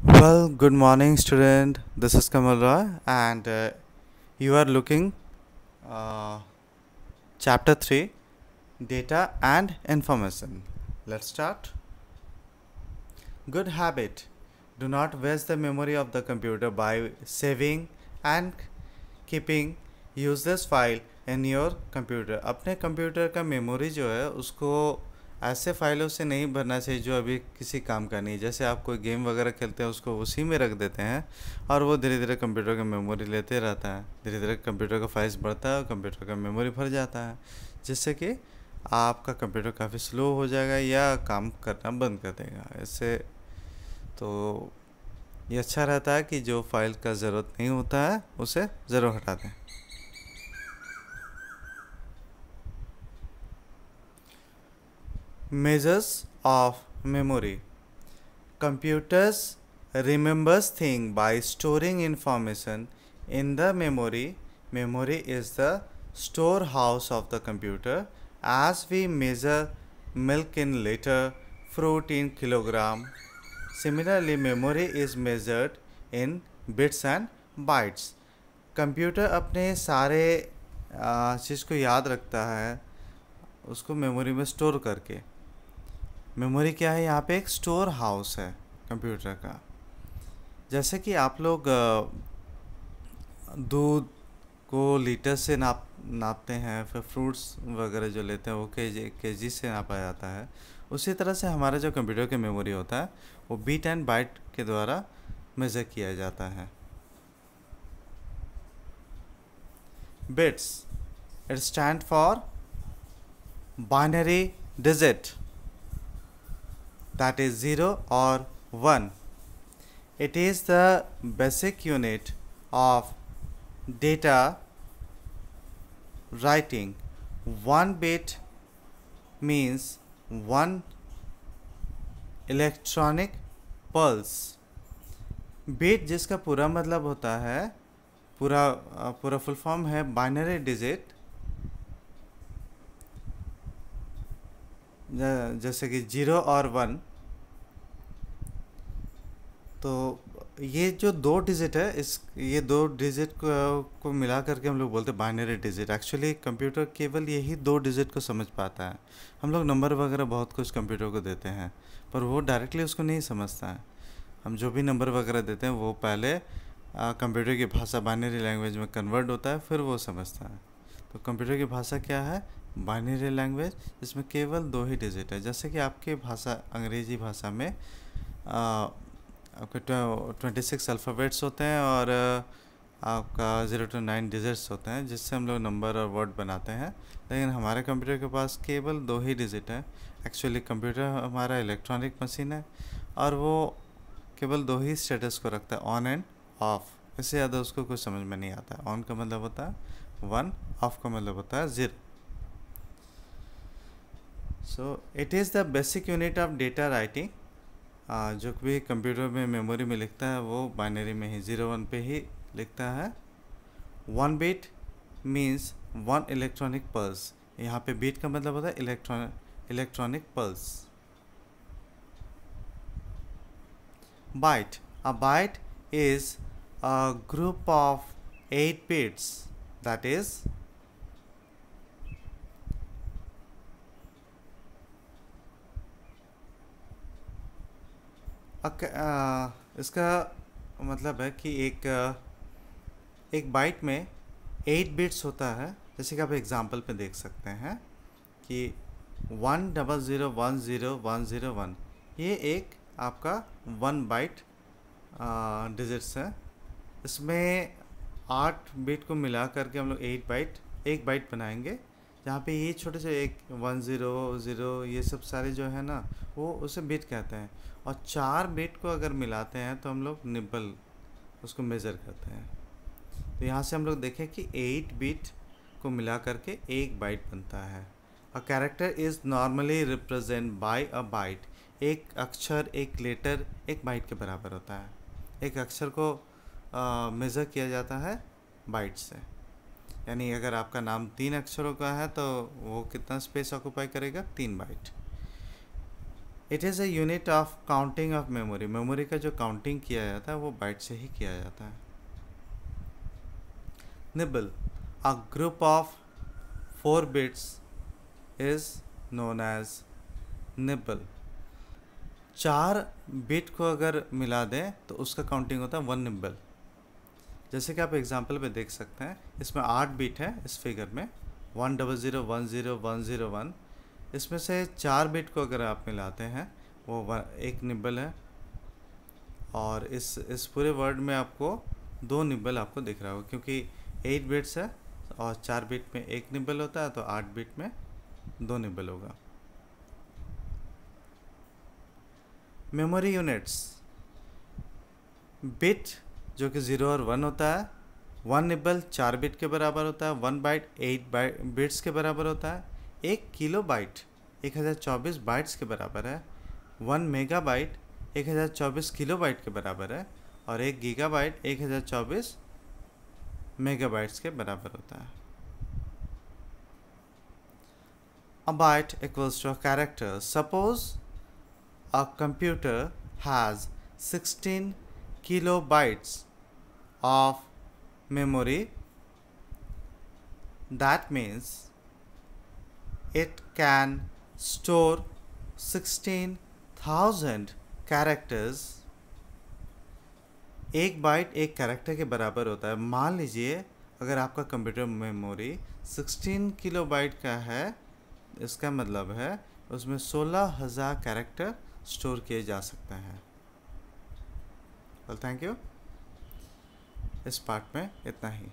Well, good morning, student. This is Kamal Roy, and you are looking uh, chapter 3 Data and Information. Let's start. Good habit. Do not waste the memory of the computer by saving and keeping useless file in your computer. अपने computer का memory जो है उसको ऐसे फाइलों से नहीं भरना चाहिए जो अभी किसी काम का नहीं। जैसे आप कोई गेम वगैरह खेलते हैं उसको उसी में रख देते हैं और वो धीरे धीरे कंप्यूटर का मेमोरी लेते रहता है। धीरे धीरे कंप्यूटर का फाइल्स बढ़ता है और कंप्यूटर का मेमोरी भर जाता है, जिससे कि आपका कंप्यूटर काफ़ी स्लो हो जाएगा या काम करना बंद कर देगा। इससे तो ये अच्छा रहता है कि जो फाइल का ज़रूरत नहीं होता है उसे ज़रूर हटा दें। Measures of memory. Computers remembers things by storing information in the memory. Memory is the storehouse of the computer. As we measure milk in liter, fruit in kilogram, similarly memory is measured in bits and bytes. Computer अपने सारे चीज़ को याद रखता है उसको memory में store करके। Memory क्या है? यहाँ पे एक स्टोर हाउस है कंप्यूटर का। जैसे कि आप लोग दूध को लीटर से नापते हैं, फिर फ्रूट्स वगैरह जो लेते हैं वो केजी से नापा जाता है। उसी तरह से हमारा जो कंप्यूटर का मेमोरी होता है वो बीट एंड बाइट के द्वारा मेज़र किया जाता है। Bits, it stand for binary digit, that is 0 or 1. It is the basic unit of data writing. 1 bit means 1 electronic pulse. Bit जिसका पूरा मतलब होता है, पूरा फुल फॉर्म है बाइनरी डिजिट, जैसे कि 0 और 1। तो ये जो 2 डिजिट है, ये 2 डिजिट को मिला करके हम लोग बोलते हैं बाइनरी डिजिट। एक्चुअली कंप्यूटर केवल यही 2 डिजिट को समझ पाता है। हम लोग नंबर वगैरह बहुत कुछ कंप्यूटर को देते हैं पर वो डायरेक्टली उसको नहीं समझता है। हम जो भी नंबर वगैरह देते हैं वो पहले कंप्यूटर की भाषा बाइनरी लैंग्वेज में कन्वर्ट होता है, फिर वो समझता है। तो कंप्यूटर की भाषा क्या है? बाइनरी लैंग्वेज, जिसमें केवल 2 ही डिजिट है। जैसे कि आपकी भाषा अंग्रेजी भाषा में आपके 26 अल्फ़ाबेट्स होते हैं और आपका 0 to 9 डिजिट्स होते हैं, जिससे हम लोग नंबर और वर्ड बनाते हैं। लेकिन हमारे कंप्यूटर के पास केवल 2 ही डिजिट है। एक्चुअली कंप्यूटर हमारा इलेक्ट्रॉनिक मशीन है और वो केवल 2 ही स्टेटस को रखता है, ऑन एंड ऑफ। इससे ज़्यादा उसको कुछ समझ में नहीं आता है। ऑन का मतलब होता है 1, ऑफ का मतलब होता है 0। So it is the basic unit of data writing. जो भी कंप्यूटर में मेमोरी में लिखता है वो बाइनरी में ही 0-1 पे ही लिखता है। 1 बिट मीन्स 1 इलेक्ट्रॉनिक पल्स। यहाँ पे बीट का मतलब होता है electronic pulse. Byte, a byte is a group of 8 bits, that is इसका मतलब है कि एक बाइट में 8 बिट्स होता है। जैसे कि आप एग्जांपल पे देख सकते हैं कि 100101001, ये एक आपका 1 बाइट डिजिट्स है। इसमें 8 बिट को मिला करके हम लोग 1 बाइट बनाएंगे, जहाँ पे ये छोटे से 100 ये सब सारे जो है ना वो उसे बिट कहते हैं। और 4 बिट को अगर मिलाते हैं तो हम लोग निबल उसको मेज़र करते हैं। तो यहाँ से हम लोग देखें कि 8 बिट को मिला करके 1 बाइट बनता है। A character is normally represent by a byte. एक अक्षर, एक लेटर 1 बाइट के बराबर होता है। एक अक्षर को मेज़र किया जाता है बाइट से। यानी अगर आपका नाम 3 अक्षरों का है तो वो कितना स्पेस ऑक्यूपाई करेगा? 3 byte. It is a unit of counting of memory. Memory का जो काउंटिंग किया जाता है वो बाइट से ही किया जाता है। Nibble, a group of 4 bits is known as nibble. 4 bit को अगर मिला दें तो उसका काउंटिंग होता है 1 निबल। जैसे कि आप एग्जांपल में देख सकते हैं, इसमें 8 बिट है इस फिगर में, 100100101। इसमें से 4 बिट को अगर आप मिलाते हैं वो 1 निबल है। और इस पूरे वर्ड में आपको 2 निबल आपको दिख रहा होगा, क्योंकि 8 बिट्स है और 4 बिट में 1 निबल होता है, तो 8 बिट में 2 निबल होगा। मेमोरी यूनिट्स, बिट जो कि 0 और 1 होता है, 1 निबल 4 बिट के बराबर होता है, 1 बाइट 8 बिट्स के बराबर होता है, 1 किलो बाइट 1024 बाइट्स के बराबर है, 1 मेगा बाइट 1024 किलो बाइट के बराबर है, और 1 गीगा बाइट 1024 मेगा बाइट्स के बराबर होता है। A byte equals to a character. Suppose a computer has 16 kilobytes of memory. That means it can store 16,000 characters. एक बाइट एक कैरेक्टर के बराबर होता है। मान लीजिए अगर आपका कंप्यूटर मेमोरी 16 किलो बाइट का है, इसका मतलब है उसमें 16,000 कैरेक्टर स्टोर किए जा सकते हैं। Well, thank you. इस पार्ट में इतना ही।